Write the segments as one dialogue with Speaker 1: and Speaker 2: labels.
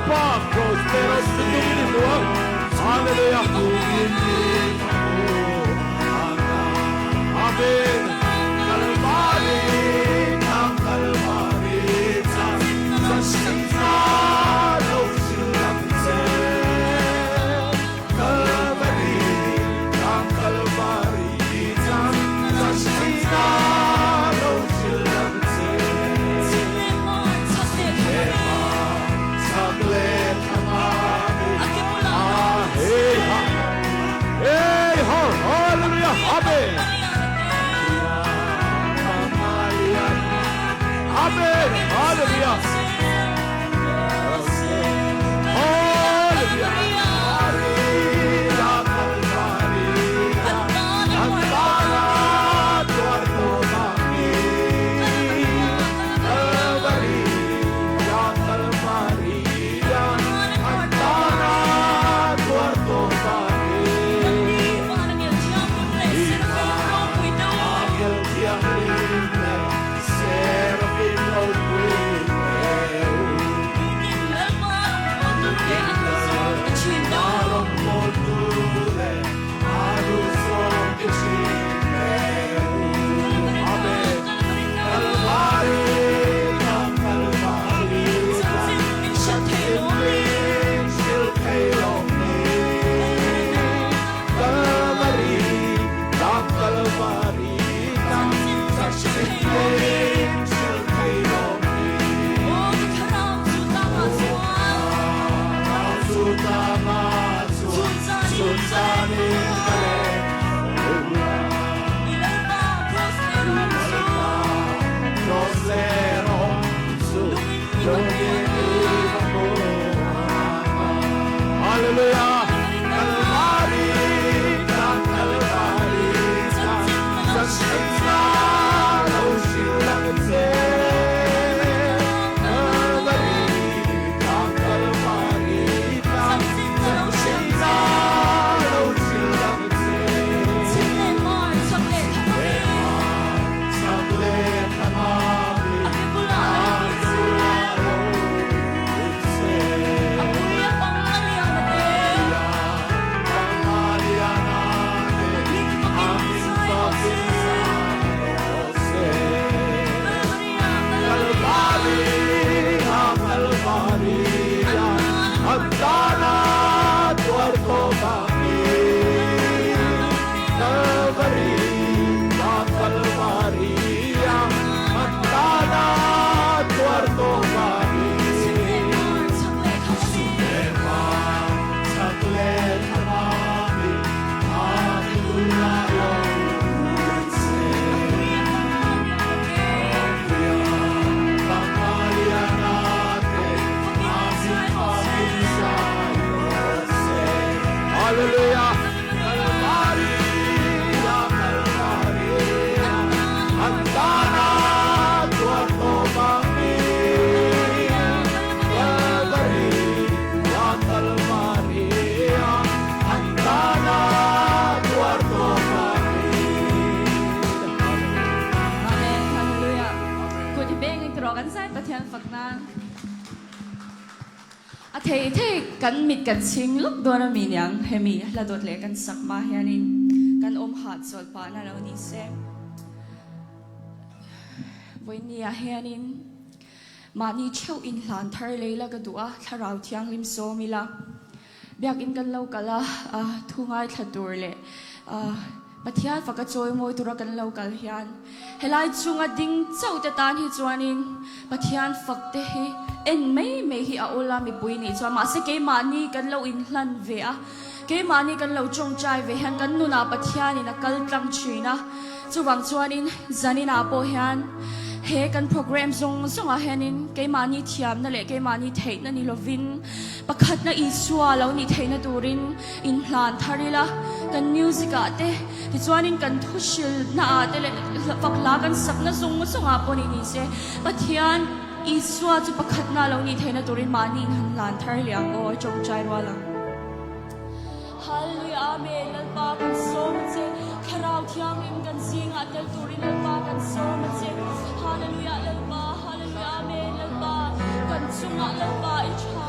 Speaker 1: pa prosperos tumini mo. Hallelujah. Amen. Kalvari, ang Kalvari, sa sinta, no silang Kalvari, ang Kalvari, sa sinta, no silang saglit kami. Hey ha, hallelujah, amen. Amen. Hallelujah. Hallelujah.
Speaker 2: Kan mit kan sing luk dona minyang hemi la dot le kan sakma hianin kan hat sol pa na lo ni se voinia hianin mani cheu in hlan thar leila ka dua tharau thiang lim so mila biak in kan lo kala thungai thadur le pathian faka choi moi tura kan lo kal hian helai chunga ding chau ta tan hi chuanin pathian fakte hi en me hi a ola mi puini chwa ma se ke mani kan lo in hlan ve a ke mani kan lo chong chai ve han kan nu na pathian in a kal tlang china chuwang chuanin zanina po hian he kan program zong a hanin ke mani thiam na le ke mani thei na ni lovin pakhat na iswa lo ni thei na turin in hlan tharila kan music ate ti chuanin kan thushil na ate le fakla kan sakna zong a po ni se pathian iswa chu pakhat na lo ni thei na turin mani in hlan thar liang o chong chai wala hallelujah amen alpa kan som che kharau thiam in kan sing atel turin alpa kan som che hallelujah alpa hallelujah amen alpa kan sunga alpa icha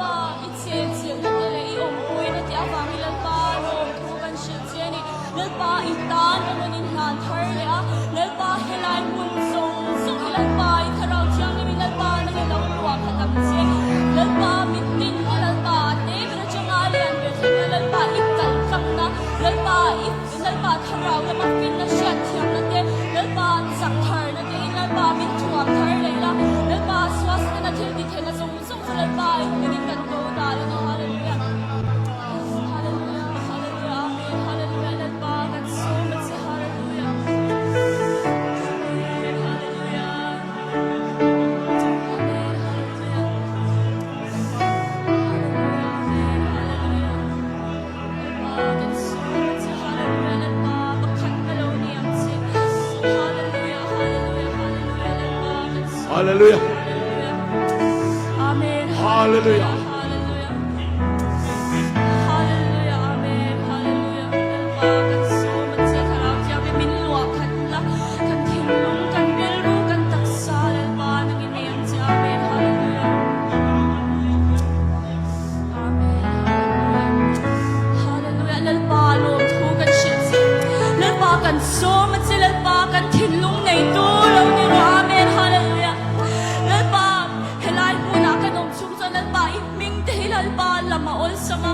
Speaker 2: lalpa itse lalele I ongpui na ti awangi lalpa rom tukan shilcheni lalpa itan kamunin han tharle a lalpa helai mun song lalpa itharau chiang ni lalpa nang ilaw luwa khatam che lalpa mitin lalpa te bra changa lian be thena lalpa ikal kang na lalpa tharau la mapin na shat thiam na te lalpa sang thar na te lalpa min thuam thar le la lalpa swas na thil di thena song lalpa min kan do da la no hallelujah hallelujah hallelujah amen hallelujah lalpa kan so much hallelujah hallelujah amen hallelujah lalpa kan so much hallelujah lalpa bakhan malo ni ang sin hallelujah hallelujah hallelujah lalpa kan so
Speaker 1: Hallelujah.
Speaker 2: amen
Speaker 1: Hallelujah.
Speaker 2: hallelujah hallelujah amen hallelujah lalpa kan so much harap jam min luwa khan la kan thinglung kan belru kan taksa lalpa nang inayang si amen hallelujah amen hallelujah lalpa lom thu kan shitsi lalpa kan so much lalpa kan thinglung nei tu lo ni ro amen hallelujah lalpa helai muna kanom chung sa lalpa iming te lalpa lama ol sama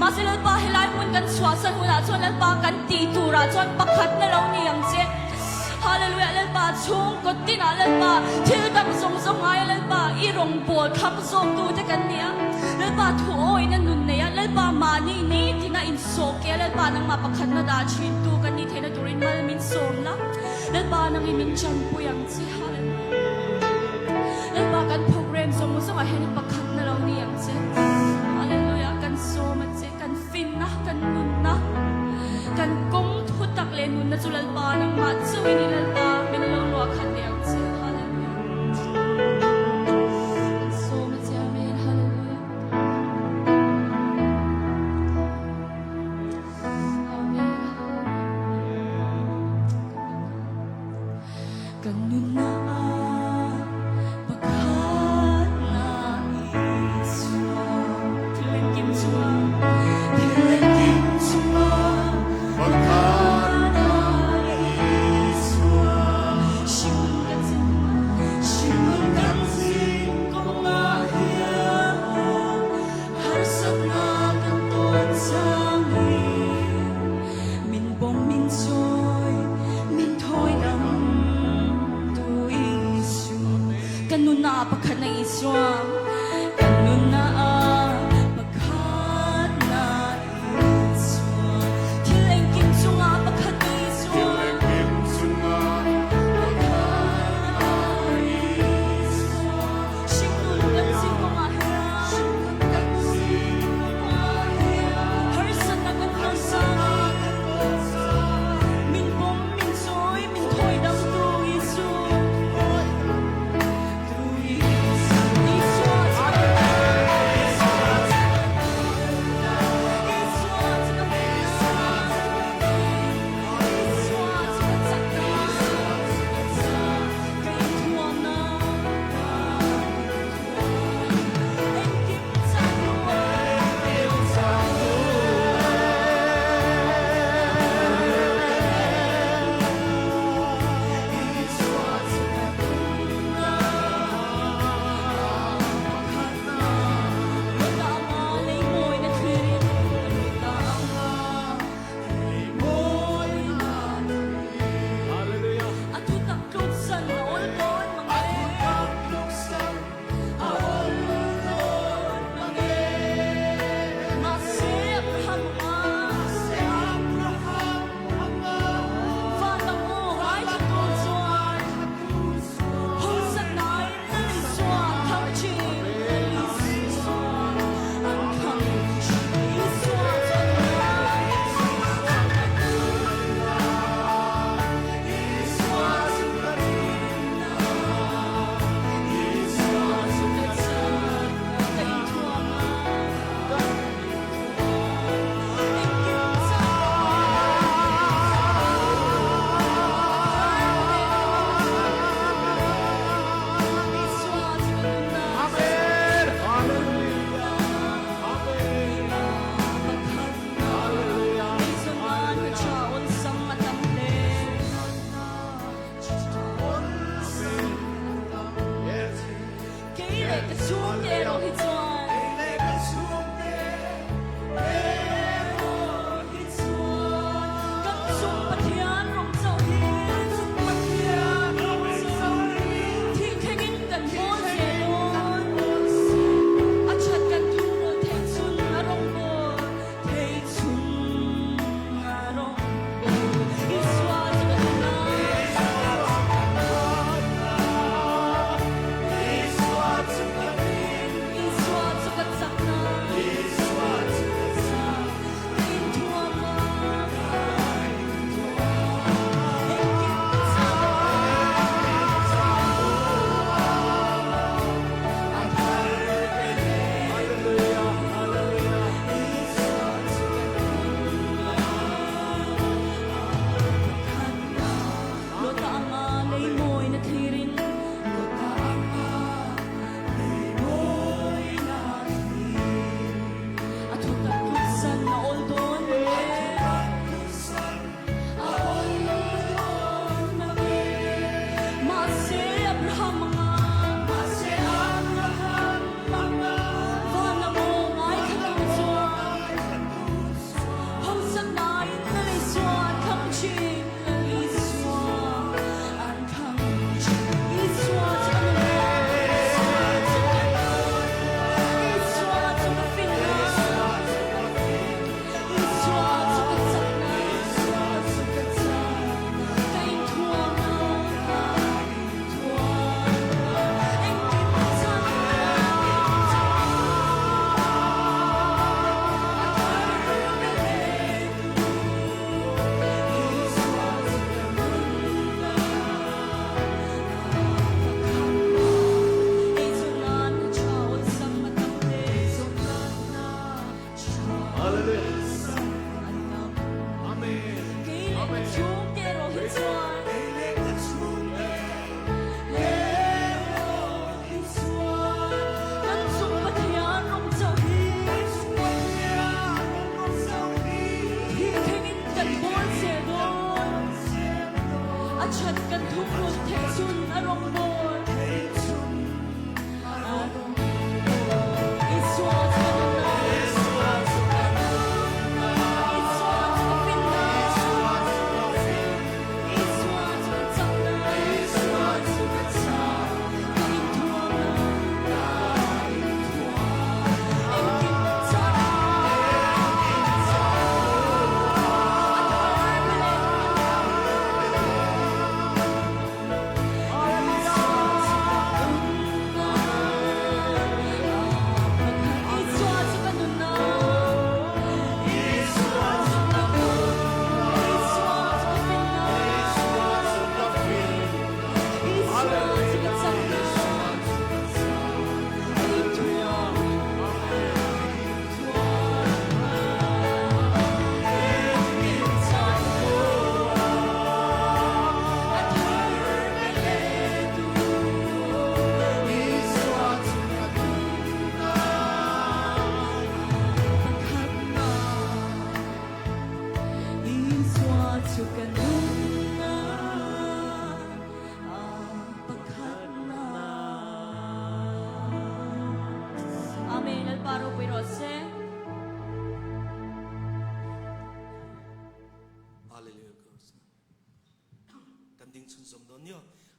Speaker 2: mas lalpa helai mun kan swasan muna chon lalpa kan ti tura chon pakhat na lo ni ang che hallelujah lalpa chung ko tina lalpa thil dam song song ai lalpa irong bol kham som tu te kan nia lalpa thu oi na nun ne ya lalpa mani ni tina in so ke lalpa nang mapakhat na da chin tu kan ni thena turin mal min som na lalpa nang imin chan puyang che hallelujah lalpa kan program song song a hen pakhat na lo ni ang che hallelujah kan so ma che kan fin na kan nun na kan kong thu tak le nun na chu lalpa nang ma chu ni lalpa min lo lo khat le ang che hallelujah kan so ma che amen hallelujah amen kan nun na pakhat na iswa Tilen kim chua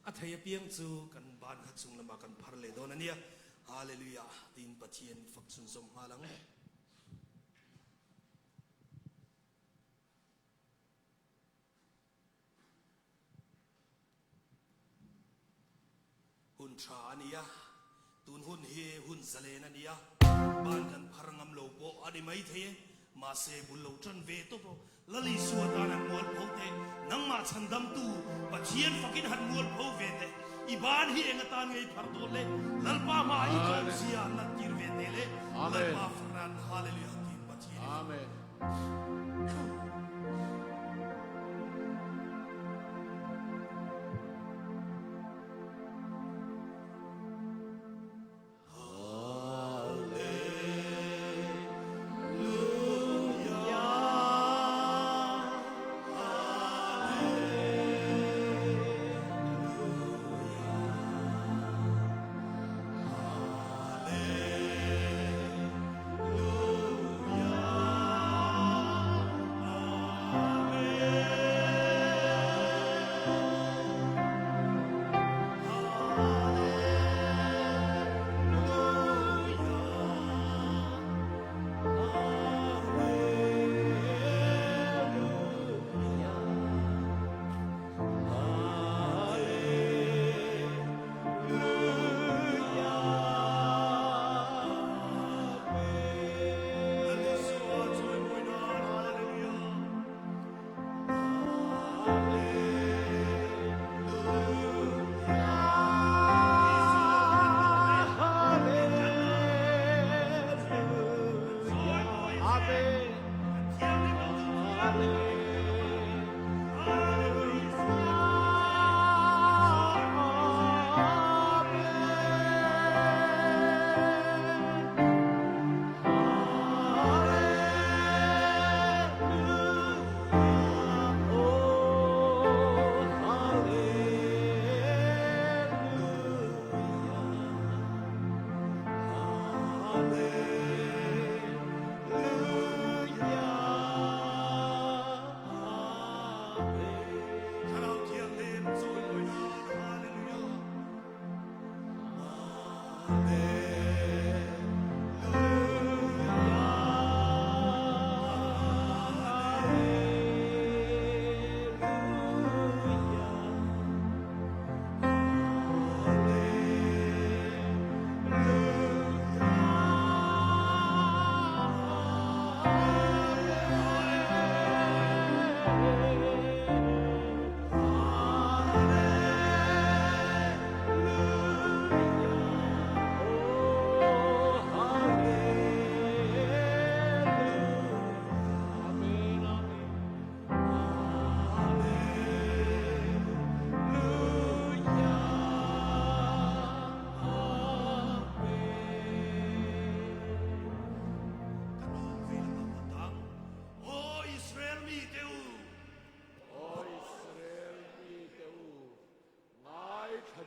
Speaker 3: Athaya piang chu kan ban hat sung lama kan phar le don ania hallelujah tin pathian fak sun som halang hun tra ania tun hun he hun zalen ania ban kan pharangam lo po ani mai the ma se bul lo tran ve to lali suatan an mol phote nang ma chandam tu pathian fakin han mol pho ve te iban hi engatan ngei phar do le lalpa ma I kom sia na tir ve te le lalpa fran hallelujah tin pathian
Speaker 1: amen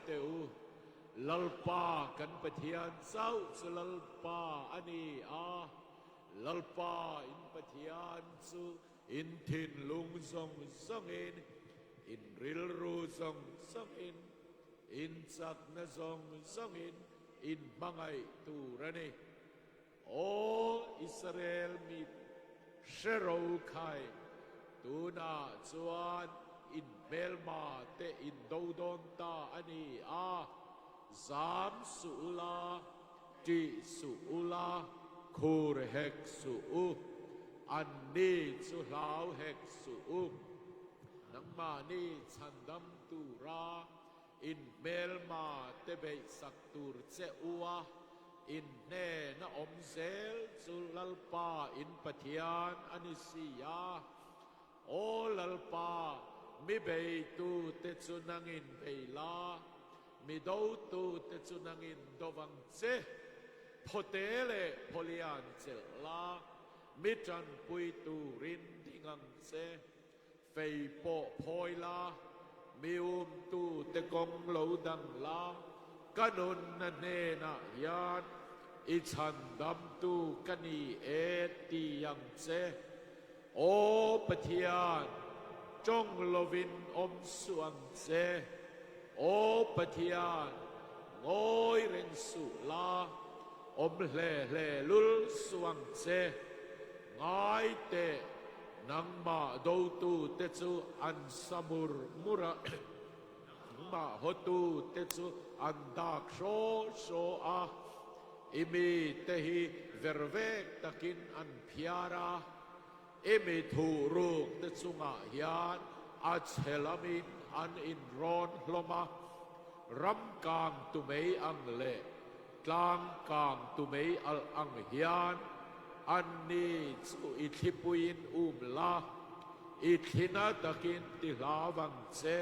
Speaker 1: teu lalpa kan pathian sau su lalpa ani a lalpa in pathian su in thin lung song song in ril ru song song in sak na song song in bangai tu rani o Israel mi shero khai tu na chuan in belma te in dodon ta ani a zam suula ti suula khur hek su an ni chu lau hek su nang ma ni chandam tu ra in belma te be sak tur che uwa in ne na om zel chu lalpa in pathian ani siya o lalpa mi be tu te chu nangin beila mi do tu te chu nangin dowang che photele pholian chel la mi tran pui tu rin dingang che fei po phoi la mi tu te kong lo dang la kanun na ne na yan i chan dam tu kani e ti yang che o pathian trong lovin om suang che o pathian ngoi ren su la om le lul suang che ngai te nang ma do tu te chu an samur mura ma hotu te chu an dak so a imi te hi vervek takin an phiara imi thu ruk te chunga hian a chelamin an in ron hloma ram kang tu mei ang le tlang kang tu mei al ang hian an ni chu i thipuin la i thina takin ti lawang che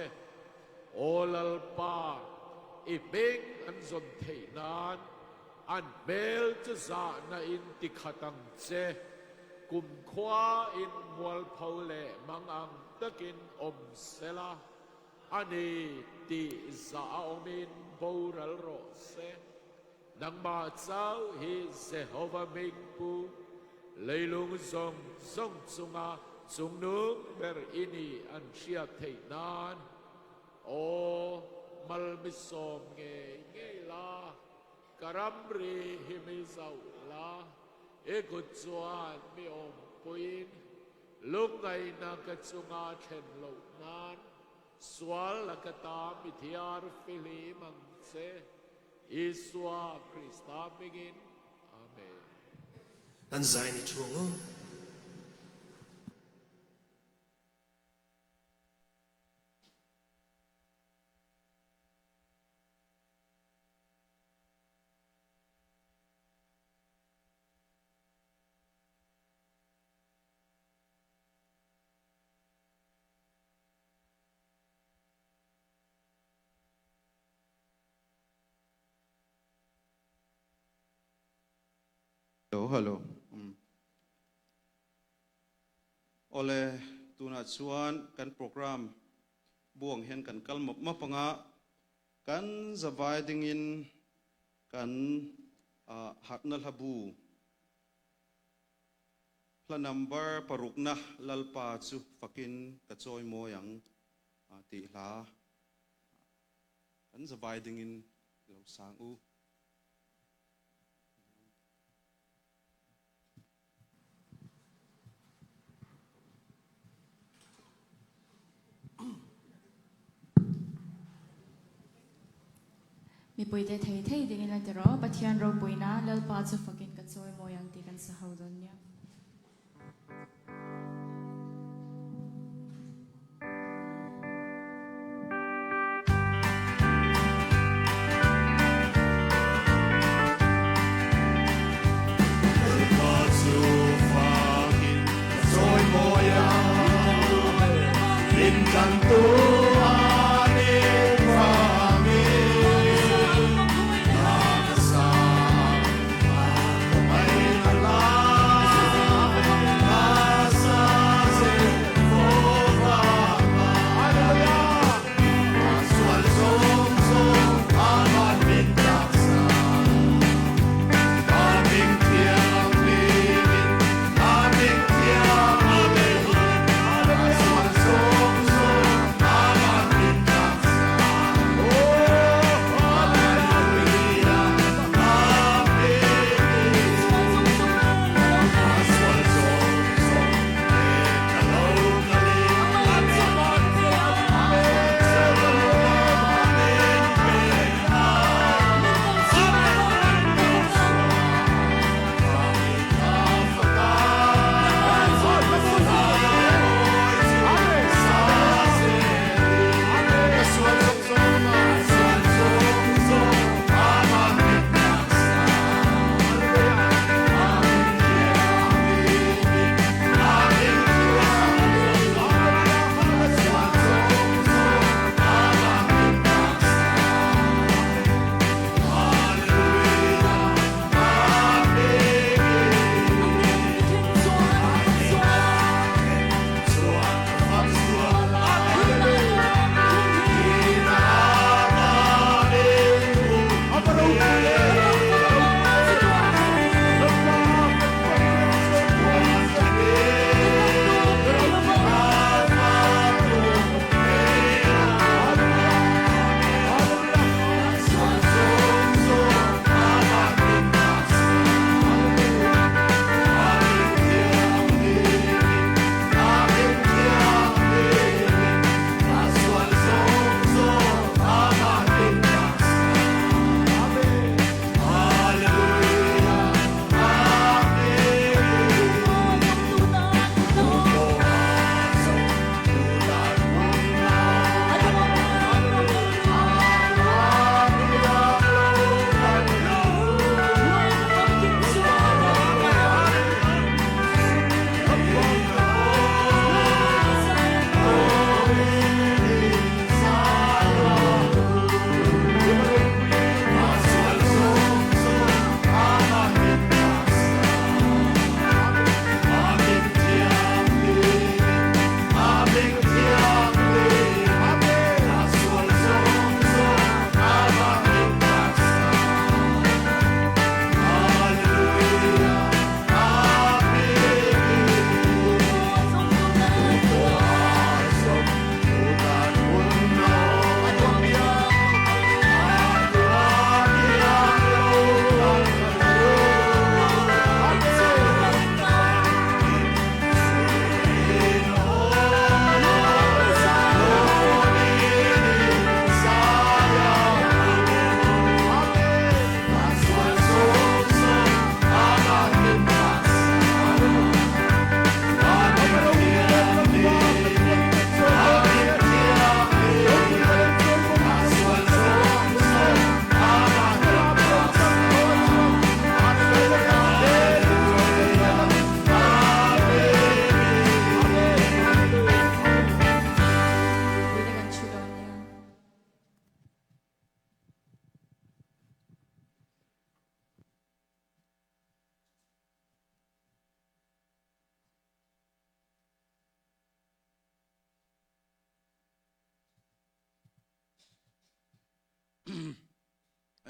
Speaker 1: olal pa i beng an zon theinan an bel chu za na in ti khatang che kum khwa in mual phole mang ang takin om sela ani ti za omin boral ro se nang ma chau hi Jehovah ming pu leilung zong zong chunga chungnung ber ini an sia theinan o mal misom nge la karamri himi zau la e chuan mi om puin lungai na ka chunga then lo nan swal la ka ta mi thiar fili mang se Iswa Krista begin amen
Speaker 3: an zai ni chung
Speaker 4: Hello. Ole tuna chuan kan program buang hen kan kalmop mapanga kan zawai dingin kan hatnal habu la number parukna lalpa chu fakin kachoi moyang ti la kan zawai dingin lo sang u
Speaker 2: mi puite thei dingin la tero pathian ro puina lalpa chu fakin ka choi moyang ti kan sa haudon nya
Speaker 3: Swal song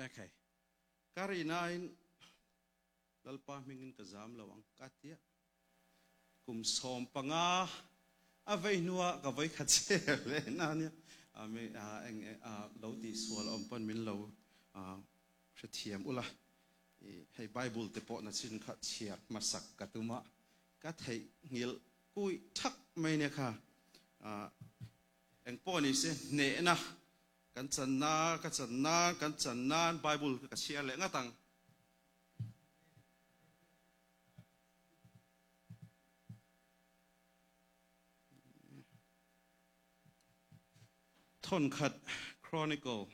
Speaker 4: okay karinain lalpa mingin kazam lawang katia kum som panga avay nuwa kavay katse le nanya ame eng lo ti swal ompan min lo thiam ula hei bible te po na sin kha chiar masak katuma ka thei ngil kui thak mai ne kha eng po ni se ne na kan chan na bible ka chiar le ngatang thon khat chronicle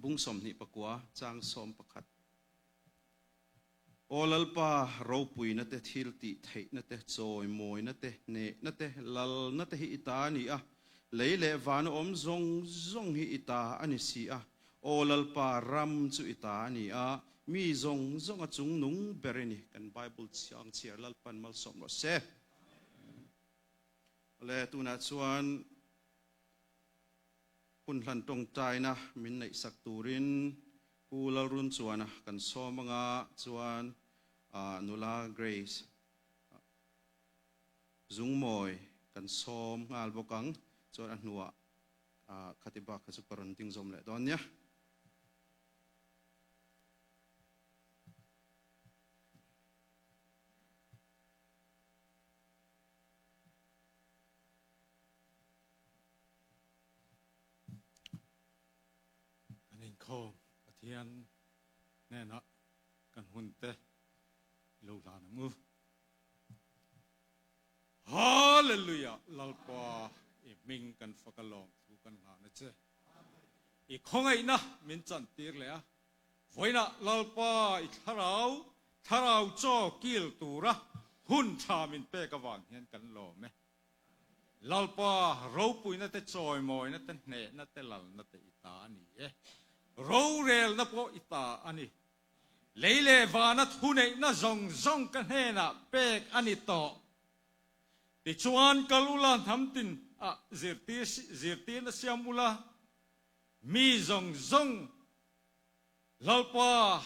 Speaker 4: bung som ni pakwa chang som pakhat olalpa ropui na te thil ti thei na te choi moi na te ne na te lal na te hi ita ni a leile van om zong hi ita ani si a olalpa ram chu ita ni a mi zong a chung nung bereni kan bible chiang chiar lalpan mal som ro se le tu na chuan kun hlan tong tai na min nei sak turin kulal run chuana kan somanga chuan nula grace zung moi kan som ngal bokang chuan anua khatiba khasu paron ting zom le don nya
Speaker 5: khom thiên nè nó cần hun tê lâu là nó ngu hallelujah lalpa mình cần phải cái lòng thu cần là nó chứ không ai na mình chân tiếc lẽ vậy na lalpa thà rau cho kil tu ra hun cha mình pe cái vàng hiện cần lo mẹ lalpa rau pui na te choi moi na te nè na te lal na te ita ni Rorel na po ita ani leile vanat hunay na zong kan hena pek ani to ti chuan kalulan hamtin zirti na siamula mi zong lalpa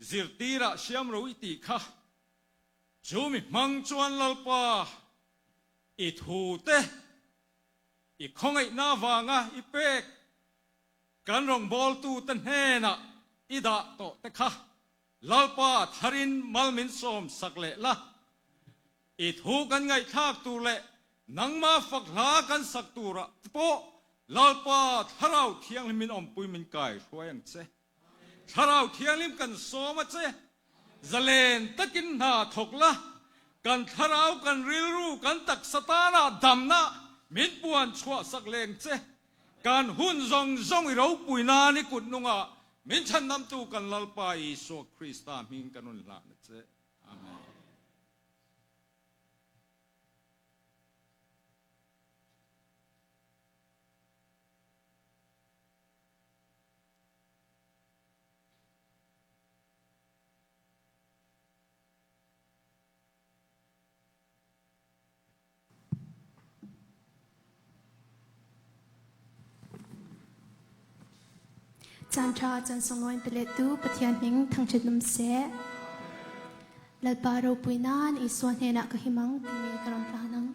Speaker 5: zirtira siam ro iti kha chumi mang chuan lalpa ithute I khongai na wanga I pek kan rong bol tu tan he na ida to te kha lalpa tharin malmin som sakle la I thu kan ngai thak tu le nangma fakla kan sak tu ra po lalpa tharau thiang min om pui min kai hroyang che tharau thiang lim kan soma che zalen takin na thokla kan tharau kan rilru kan tak satana damna min puan chua sakleng che kan hun zong I rau pui na ni kut nunga min chan nam tu kan lalpa Isu Krista min kanun la na che amen
Speaker 6: Chan tra chan songloin pele tu pathian hing thang chet num se lalpa ro puinan iswan hena kahimang timi karam planang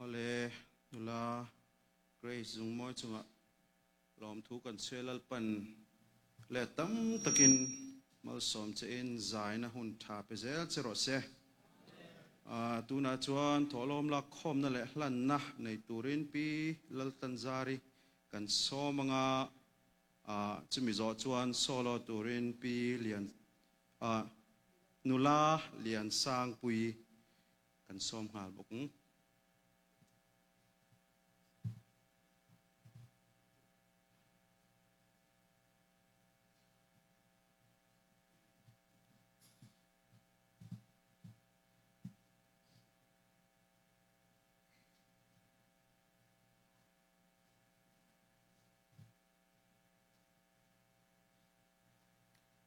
Speaker 4: ale nula grace zung moi chunga lom thu kan chelal pan le tam takin mal som che in zaina hun tha pe zel chero se tuna chuan tholom la khom na le hlan na nei turin pi lal tanzari kan somanga chumi zo chuan solo turin pi lian nula lian sang pui kan som hal bok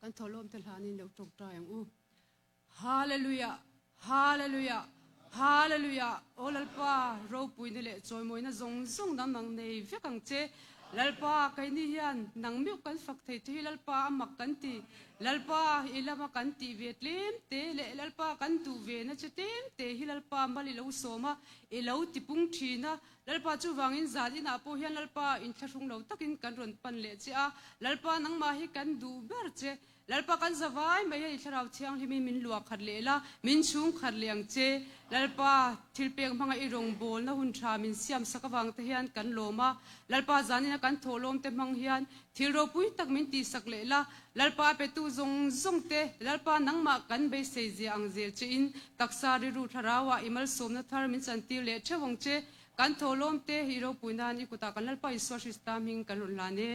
Speaker 7: kan tholom tel hanin lo tok ta yang u hallelujah hallelujah hallelujah olalpa ro puin le choi moina zong zong dam nang nei vekang che lalpa kai ni hian nang mi kan fak thei thi lalpa amak kan ti lalpa ilama kan ti vetlem te le lalpa kan tu ve na chetem te hi lalpa mali lo soma e lo ti pung thina lalpa chu wangin zali na po hian lalpa in thlung lo takin kan ron pan le che a lalpa nang ma hi kan du ber che lalpa kan zawai mai hi tharau thiang himi min luak khat le la min chung khat liang che lalpa thilpek manga i rong bol na hun tha min siam sakawang te hian kan loma lalpa zanina kan tholom te mang hian thilro pui tak min ti sak le la lalpa pe tu zong zong te lalpa nangma kan be se ji ang zel che in taksa ri ru tharawa imal somna thar min chan ti le thewong che kan tholom te hiro puinan ikuta kan lalpa iswa system hing kan la ne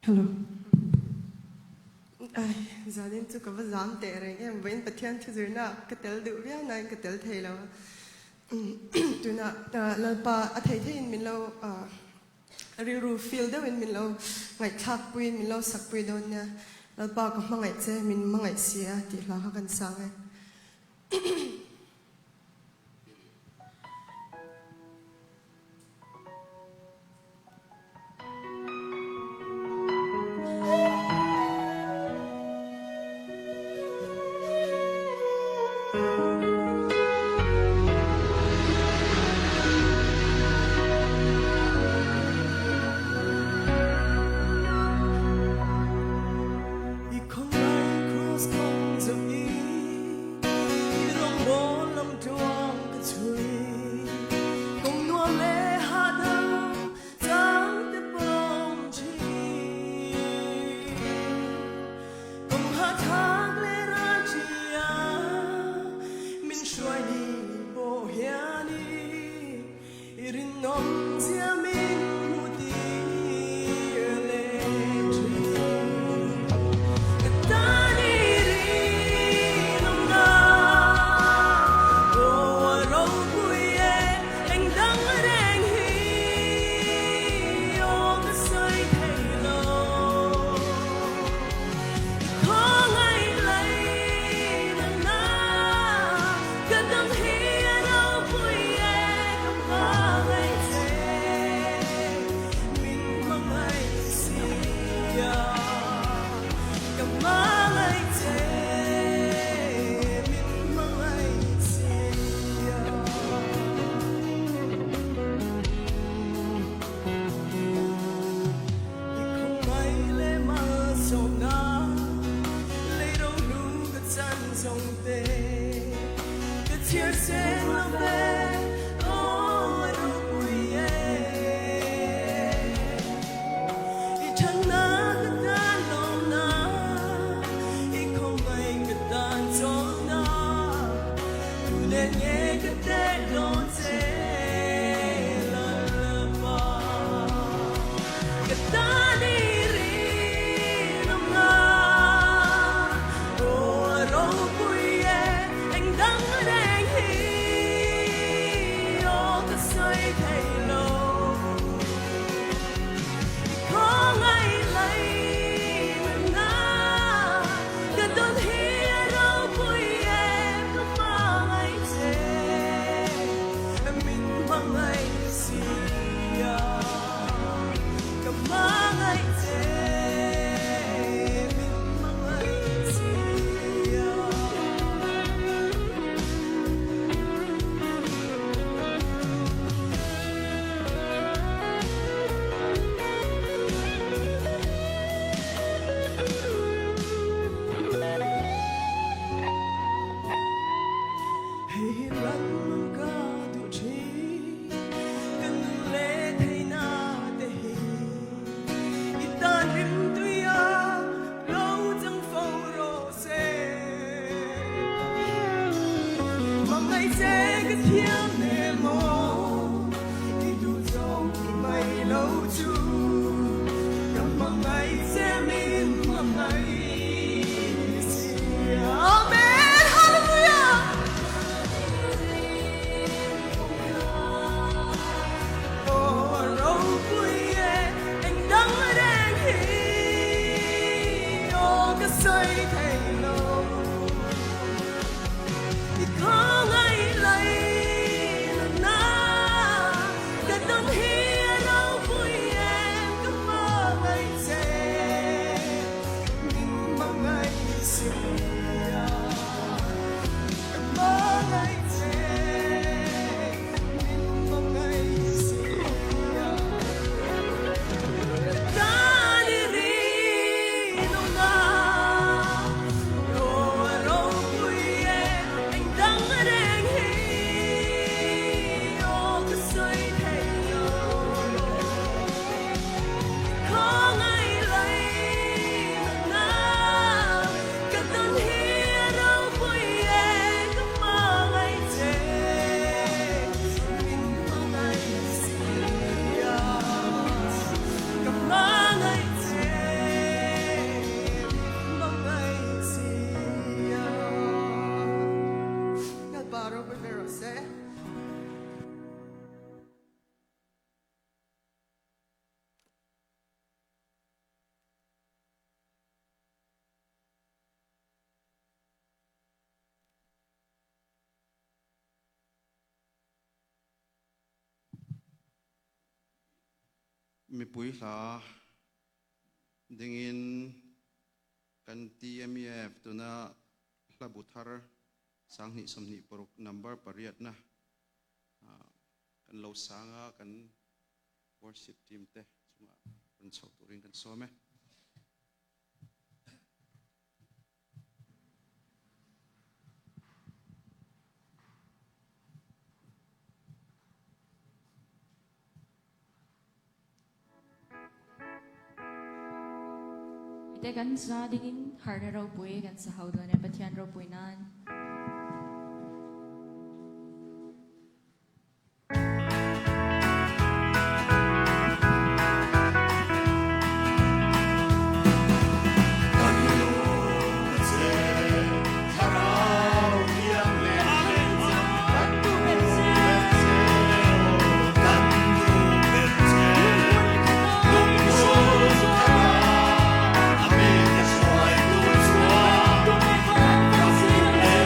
Speaker 8: Hello. Ai, gia đình tôi có dám tệ rồi em vẫn bật thiên thứ dưới na cái tel đủ biết này cái tel thầy lâu tôi na lần ba thầy thầy mình lâu riu feel đó mình lâu ngày thắc bui mình lâu sắc bui đó nha lần ba có mang ngày chế mình mang ngày xia thì là họ cần sang ấy thầy lăn ca tu chi cần lệ thầy na để ta rim tuy à lâu chẳng phâu rô xe mà ngày sẽ cái thiên nề mô đi đủ dòng mày lâu chú cầm mà ngày sẽ min mà ngày Amen, hallelujah. Oh, râu bụi anh đắng đen hi, oh cái say thầy lâu, thì có ngày lấy lần na, cái đắng hi râu bụi em cứ mơ ngày sẽ, mình mong ngày sẽ.
Speaker 4: mi pui la dingin kan TMEF tuna labuthar sangni somni porok number pariat na kan lo sanga kan worship team te chunga kan chau turing kan some
Speaker 2: Ite kan sa dingin harda raw puy kan sa hawdo na patian raw puy nan.
Speaker 3: Amen.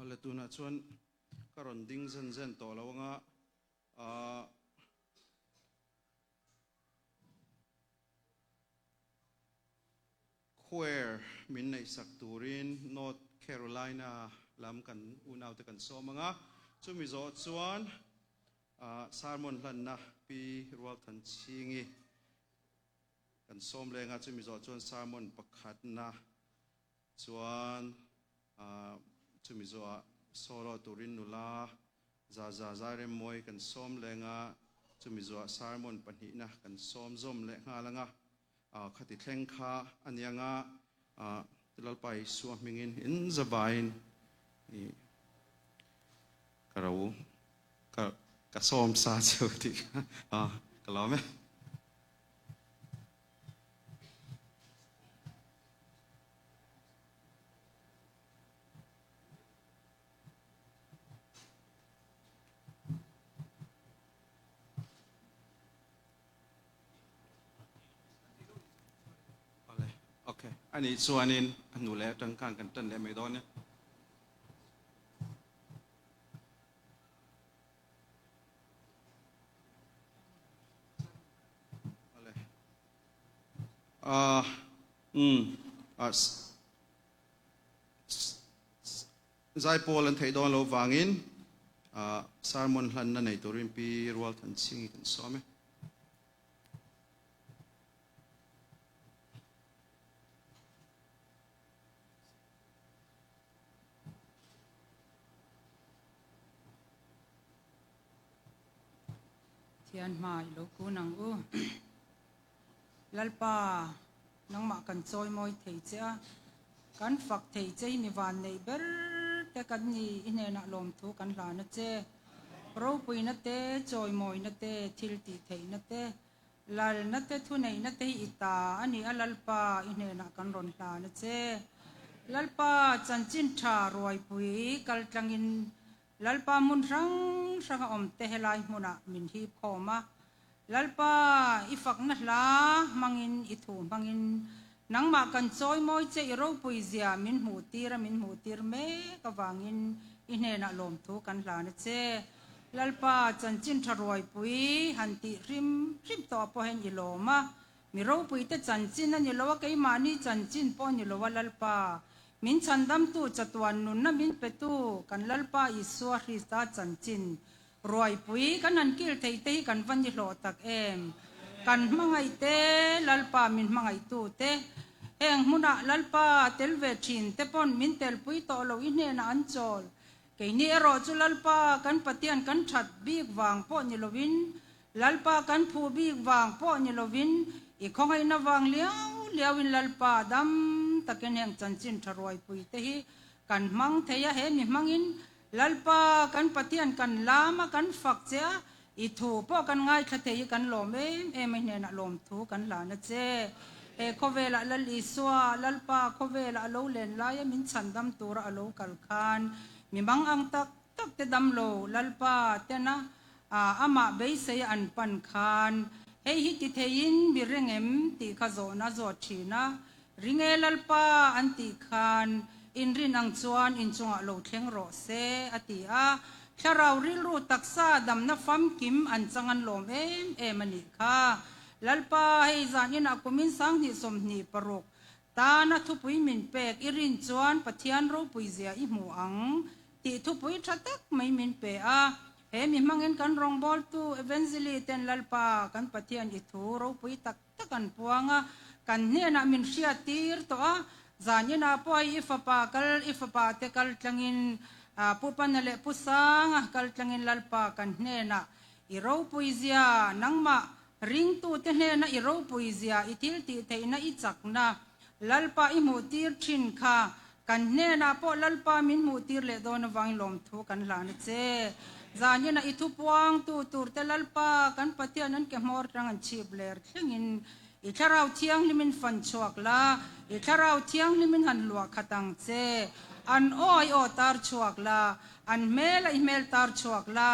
Speaker 4: ala tu na chuan karon ding zen to lawanga Queer min nei sak turin North Carolina lam kan unaw te kan so mga chumi zo chuan sarmon hlan na pi rual than chingi kan som lenga chumi zo chuan sarmon pakhat na chuan chumi zo solo turin nula za rem moi kan som lenga chumi zo sarmon panhi na kan som zom le nga langa khati thleng kha anianga tilalpai suam mingin in zabain karau ka som sa chuti kalame Okay, ani suanin anu le tangkan kan tan le mai don ne zai pol an thei don lo wangin sarmon hlan na nei turin pi rual than chingi kan some
Speaker 7: Tian mai lo ku nang u lalpa nang ma kan choi moi thei cha kan fak thei chei mi van nei ber te kan ni ine na lom thu kan la na che ro pui na te choi moi na te thil ti thei na te lal na te thu nei na te ita ani alalpa ine na kan ron la na che lalpa chanchin tha roi pui kal tlangin lalpa mun rang sanga om te helai muna min hi khoma lalpa ifak na la mangin ithu mangin nangma kan choi moi che ro pui zia min hu tir me ka wangin ine na lom thu kan la na che lalpa chanchin tharoi pui hanti rim to po hen iloma mi ro pui te chanchin na ni lo kai mani chanchin po ni lo lalpa min chandam tu chatuan nun na min petu kan lalpa iswa Krista chanchin roi pui kan an kil thei te kan van ni lo tak em kan mangai te lalpa min mangai tu te eng muna lalpa telve thin te pon min tel pui to lo ine na an chol ke ni ro chu lalpa kan patian kan that bik wang po ni lovin lalpa kan phu bik wang po ni lovin i khongai na wang liawin lalpa dam taken heng chanchin tharoi pui te hi kan mang theya he mi mangin lalpa kan patian kan lama kan fak cha i thu po kan ngai thathe kan lom em ne na lom thu kan la na che e khovela lal iswa lalpa khovela lo len la ya min chandam tur alo kal khan mi mang ang tak te dam lo lalpa te na ama be se an pan khan hei hi ti thein bi rengem ti kha zo na zo thina ringe lalpa anti khan in rin ang chuan in chunga lo thleng ro se ati a tharau ril ru taksa dam na fam kim an changan lom em ani kha lalpa hei zan in akumin sang ni som ni parok ta na thu pui min pek irin chuan pathian ro pui zia i mu ang ti thu pui thatak mai min pe a he mi mangen kan rong bol tu eventually ten lalpa kan pathian i thu ro pui tak takan puanga kan ne na min sia tir to a zanina poi ifapa te kal tlangin pupan le pusang kal tlangin lalpa kan ne na i ro pui zia nangma ring tu te ne na i ro pui zia itil ti theina i chakna lalpa i mu tir thin kha kan ne na po lalpa min mu tir le don wang lom thu kan la na che zanina i thu puang tu tur te lalpa kan patian an ke mor tang an chip ler thlengin i tharau thiang limin fan chuak la i tharau thiang limin han lua khatang che an oi o tar chuak la an mel i mel tar chuak la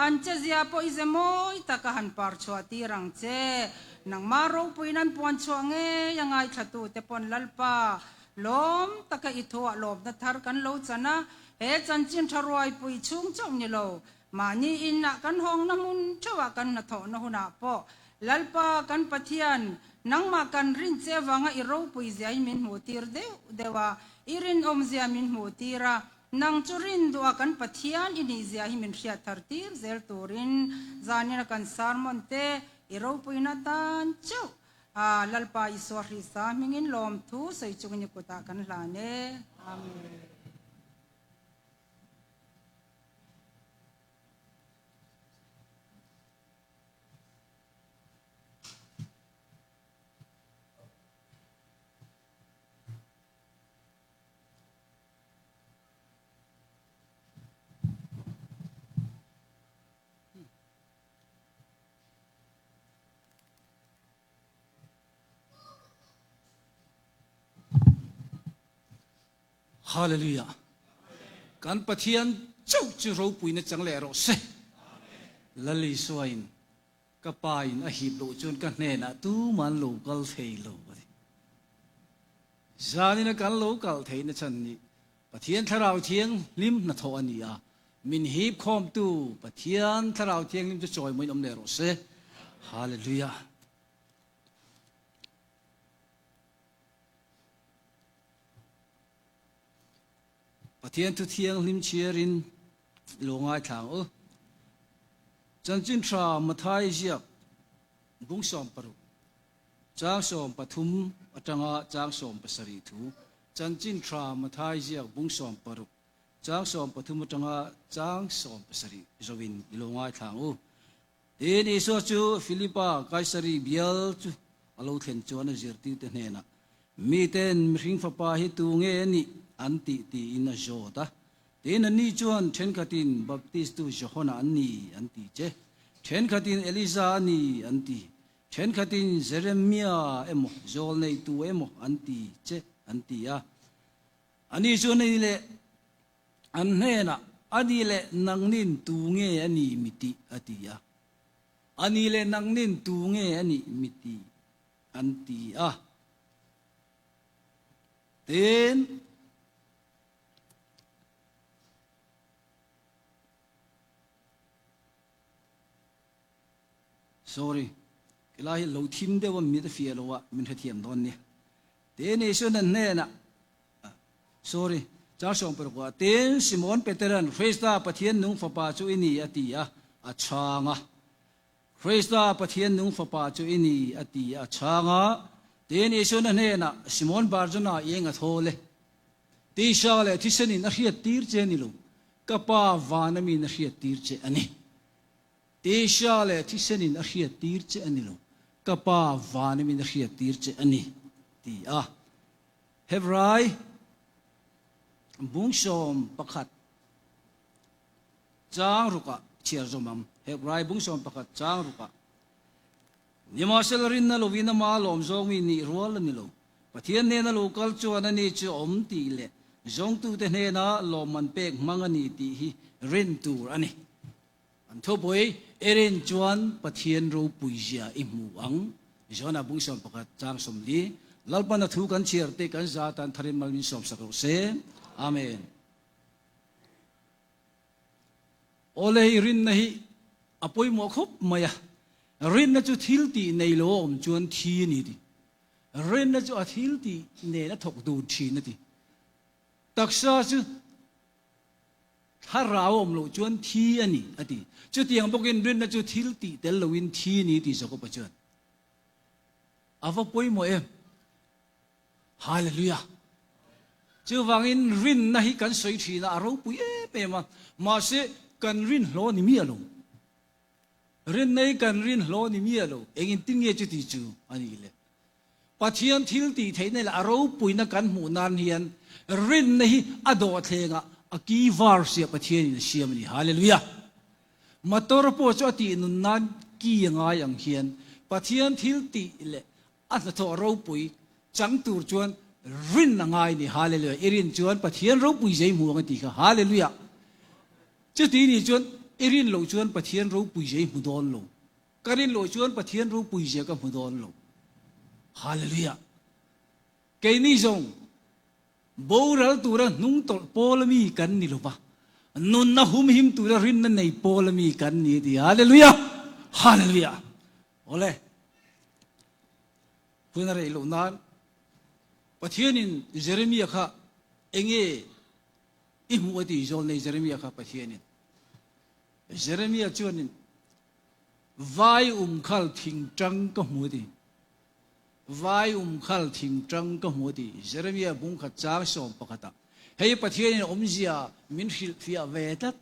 Speaker 7: an che zia po izemoi taka han par chua ti rang che nang maro puinan puan chuange yangai thatu te pon lalpa lom taka ithua lob na thar kan lo chana จันจินทรวยปุยชุ่งจ้องนี่โลมานี่อินนะกันห้องน้ำมุนชวากันนะทอนะหุนาปอลัลปากันปะเทียนนังมากันรินเซวังอิโรปุยเซียมินโมตีร์เดว่าอิรินอมเซียมินโมตีระนังจุรินดัวกันปะเทียนอินิเซียฮิมินเชียทัร์ตีร์เซลตูรินจานินะกันสารมอนเตอิโรปุยนาตันเจ้าลัลปาอิสวาริสามิงินลอมทูใส่จุกนิกุตากันลาเนอาเมน
Speaker 5: ฮาเลลูยาการปะเทียนเจ้าจะรู้ปุยในจังเลรเสละลิสวายน์กับปายน์อหิบโลจนกันเนนะตูมันโลกัลเทยโลจานี่นะกันโลกัลเทยนะฉันนี่ปะเทียนทาราวเทียงลิมนะทอนี่มินฮีบคอมตูปะเทียนทาราวเทียงลิมจะจอยมันอมเลรเสฮาเลลูยาปะเทียนทุเทียงลิมเชียรินลงง่ายทางจันจินทรามาทายเจียบบุ้งสอมปรุจางสอมปทุมอัตงะจางสอมปสริทูจันจินทรามาทายเจียบบุ้งสอมปรุจางสอมปทุมอัตงะจางสอมปสริจวินลงง่ายทางเดนิโซจูฟิลิปปาไกสรีเบียลจูอโลเทนจวนเจอร์ติเตเนนะมีเตนริงฟ้าปาฮิตูเงนี่อันติตีอินาโจตาเดนนี่จวนเทนคตินบัพติสตูโจฮนาอันนี้อันติเจเทนคตินเอลิซาอันนี้อันติเทนคตินเซเรมียาเอโมโจลเนตูเอโมอันติเจอันติยาอันนี้จวนนี่แหละอันเนนะอันนี้แหละนังนินตูเงอันนี้มิติอันติยาอันนี้แหละนังนินตูเงอันนี้มิติอันติยาเดนsorry กลายเราทิมเดว่ามีแต่เฟียร์ว่ามันเทียมตอนนี้เตนเอชนั่นแน่นะ sorry จ้าส่งไปว่าเตนซิมอนเปเตอร์นเฟสตาปะเทียนนุ่งฟ้าป่าจูอินีอติยาอัชางะเฟสตาปะเทียนนุ่งฟ้าป่าจูอินีอติยาอัชางะเตนเอชนั่นแน่นะซิมอนบาร์จนาเองอัทโฮเลตีชาเลที่เสนินเรียตีร์เจนิลูกับป้าวานามีนเรียตีร์เจอันนี้เตชาเลที่เสนินอเรียตีร์เจอันนี้ลูกับป้าวานมินอเรียตีร์เจอันนี้ตีเฮบไรบุ้งชมประคัดจางรุกะเชียร์จมัมเฮบไรบุ้งชมประคัดจางรุกะนิมาเซลรินนัลวินามาลอมจงวินีรัวลนิโลปะเทียนเนนัลโลกัลจวนนี่จะอมตีเลจงตูเตเนนะลอมมันเป็กมังนีตีฮิรินตูอันนี้อันทบวยเอรินจวนปะเทียนรูปุยเจียอิมูอังจอนาบุงสมประคัดจางสมลีลัลปนัทุกันเชียร์เตกันจาตันทารินมัลมิสมสักรุเซอาเมนโอเลรินนะฮิอภัยหมอคบมายะรินนะจุทิลตีในโลมจวนทีนี่ดิรินนะจุทิลตีเนนะถกดูทีนี่ดิตักษาจุถ้าเราอมโลจวนทีอันนี้อดีจุดyang bukanรินนะจุทิลตีแต่ละวินทีนี่ดิสักปัจจุบันอาฟป่วยหมอฮาเลลูยาจะวางอินรินนะฮิกันสวยทีนะเราป่วยเปมาเสกันรินโลนี่มีอะไรรินในกันรินโลนี่มีอะไรเองติ้งเงี้ยจุดที่จูอันนี้เลยปัจจัยทิลตีเท่านั้นละเราป่วยนักกันหมู่นานเฮียนรินในอดอเทงะอากีวาร์เสียปัจจัยนี่เสียมันนี่ฮาเลลูยามาตัวเราพูดว่าที่นุนนันกี่ยังไงอย่างเฮียนปัจจัยทิลตีเลยอันนั้นตัวเราป่วยจังตูจวนรินยังไงนี่ฮาเลลูยารินจวนปัจจัยเราป่วยใจหมู่กันที่ค่ะฮาเลลูยาจุดที่นี่จวนเอรินโลจวนปะเทียนรู้ปุยเจมุดอนโลการินโลจวนปะเทียนรู้ปุยเจก็มุดอนโลฮาเลลูยาเกนี่จง
Speaker 9: boral tura nung tol polami kan ni lupa nun na him tura rin na nei polami kan ni di hallelujah hallelujah ole punare ilunan pathianin Jeremiah kha enge imuati jol nei Jeremiah kha pathianin Jeremiah chuanin vai khal thing trăng ka mudi vai khal thing trăng ka mudi Jeremiah bung kha chang som pakata hei pathianin omzia min hil fia vetat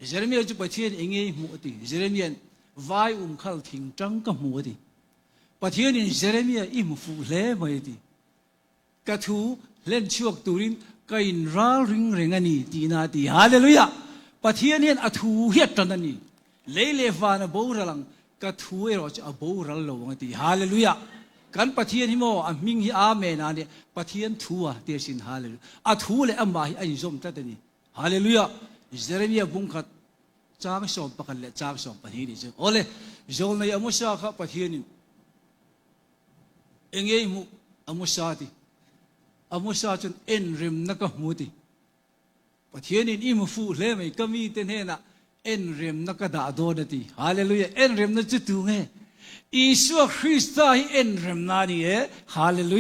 Speaker 9: Jeremiah chu pathian enge muati Jeremiah vai khal thing trăng ka mudi pathianin Jeremiah fu le mai di ka thu len chuak turin kain ral ring rengani tina ti hallelujah pathianin athu hiat tanani leile vana boralang ka thu ero cha boral lo ngati hallelujah kan pathian hi mo a ming hi amen ani pathian thua te sin hallelujah athu le amma hi ai zom tatani hallelujah Jeremiah bung khat chang som pakal le chang som pani ni je ole zol na amusa kha pathianin engei mu amusati amusa chun en rim na ka muti pathianin imu fu le mai kami ten he na en rem na ka da do na ti hallelujah en rem na chu tu nge Isua Christa hi en rem na ni e hallelujah